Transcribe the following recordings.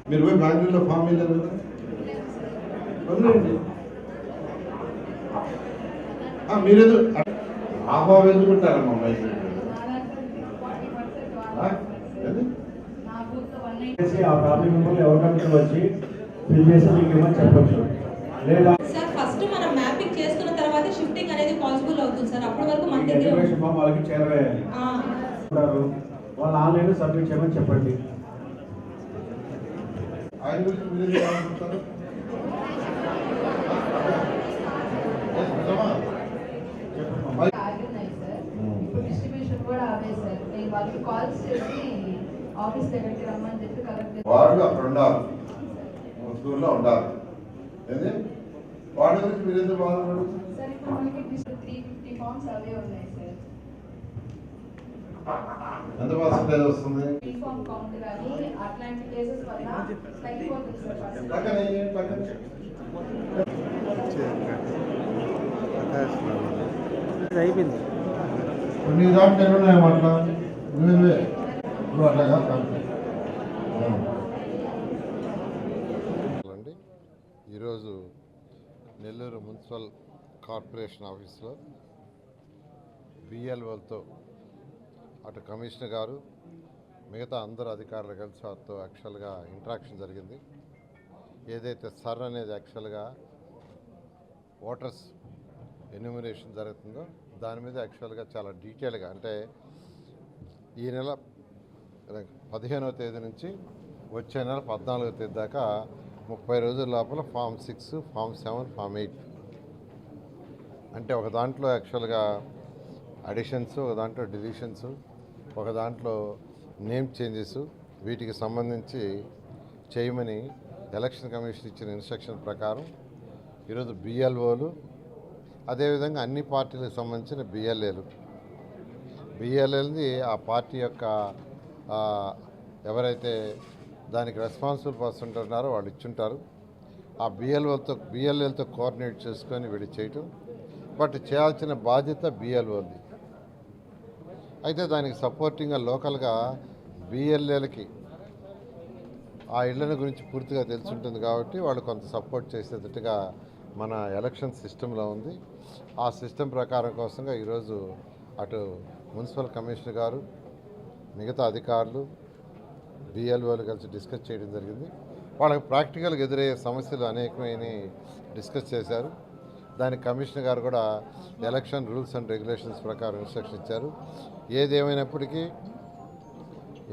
మీరు పోయి బెంగళూరులో ఫామ్ వెళ్ళారు కదా, మీరేదో ఆబాబు ఎందుకుంటారమ్మా మైక్ ఆ ఫ్యామిలీ మెంబర్లు ఎవరికంటే వచ్చి ఫిల్ చేసి మీకు ఏమని చెప్పొచ్చు. లేదా సార్ ఫస్ట్ మనం మ్యాపింగ్ చేసుకున్న తర్వాత షిఫ్టింగ్ అనేది పాసిబుల్ అవుతుంది సార్. అప్పటి వరకు మన దగ్గర డెక్లరేషన్ ఫామ్ వాళ్ళకి చేరవేయాలి. వాళ్ళు ఆన్లైన్ సబ్మిట్ చేయమని చెప్పండి. ఆయన గురించి మీరు ఏమనుకుంటారు? వాళ్ళు అక్కడ ఉండాలి, స్కూల్లో ఉండాలి. ఏది వాడి గురించి మీరు ఎందుకు బాధపడు? ఎంత పర్సెంటేజ్ వస్తుంది? అయిపోయింది. కొన్ని దాంట్లో ఉన్నాయి అట్లా నువ్వే నువ్వు అట్లాగా ఈరోజు నెల్లూరు మున్సిపల్ కార్పొరేషన్ ఆఫీస్లో బిఎల్ఓలతో అటు కమిషనర్ గారు మిగతా అందరు అధికారులు కలిసి వారితో యాక్చువల్గా ఇంటరాక్షన్ జరిగింది. ఏదైతే సర్ అనేది యాక్చువల్గా ఓటర్స్ ఎన్యూమరేషన్ జరుగుతుందో దాని మీద యాక్చువల్గా చాలా డీటెయిల్గా, అంటే ఈ నెల 15వ తేదీ నుంచి వచ్చే నెల 14వ తేదీ దాకా 30 రోజుల లోపల ఫామ్ 6, ఫామ్ 7, ఫామ్ 8 అంటే ఒక దాంట్లో యాక్చువల్గా అడిషన్స్, ఒక దాంట్లో డిలీషన్స్, ఒక దాంట్లో నేమ్ చేంజెస్, వీటికి సంబంధించి చేయమని ఎలక్షన్ కమిషన్ ఇచ్చిన ఇన్స్ట్రక్షన్ ప్రకారం ఈరోజు బిఎల్ఓలు, అదేవిధంగా అన్ని పార్టీలకు సంబంధించిన బిఎల్ఏలని ఆ పార్టీ యొక్క ఎవరైతే దానికి రెస్పాన్సిబుల్ పర్సన్ ఉన్నారో వాళ్ళు ఇచ్చుంటారు. ఆ బిఎల్ఏలతో కోఆర్డినేట్ చేసుకొని వీళ్ళు చేయటం, బట్ చేయాల్సిన బాధ్యత బిఎల్ఓది. అయితే దానికి సపోర్టింగ్గా లోకల్గా బిఎల్ఏలకి ఆ ఇళ్ల గురించి పూర్తిగా తెలుసుంటుంది కాబట్టి వాళ్ళు కొంత సపోర్ట్ చేసేటట్టుగా మన ఎలక్షన్ సిస్టంలో ఉంది. ఆ సిస్టమ్ ప్రకారం కోసంగా ఈరోజు అటు మున్సిపల్ కమిషనర్ గారు, మిగతా అధికారులు, బిఎల్ఓలు కలిసి డిస్కస్ చేయడం జరిగింది. వాళ్ళకి ప్రాక్టికల్గా ఎదురయ్యే సమస్యలు అనేకమైన డిస్కస్ చేశారు. దానికి కమిషనర్ గారు కూడా ఎలక్షన్ రూల్స్ అండ్ రెగ్యులేషన్స్ ప్రకారం ఇన్స్ట్రక్షన్ ఇచ్చారు. ఏదేమైనప్పటికీ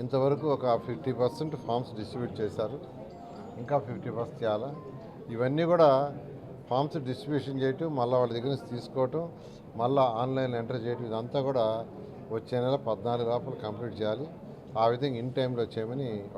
ఇంతవరకు ఒక 50% ఫామ్స్ డిస్ట్రిబ్యూట్ చేశారు, ఇంకా 50% చేయాలా. ఇవన్నీ కూడా ఫామ్స్ డిస్ట్రిబ్యూషన్ చేయటం, మళ్ళీ వాళ్ళ దగ్గర నుంచి తీసుకోవటం, మళ్ళీ ఆన్లైన్ ఎంటర్ చేయటం, ఇదంతా కూడా వచ్చే నెల 14 లోపల కంప్లీట్ చేయాలి. ఆ విధంగా ఇన్ టైంలో చేయమని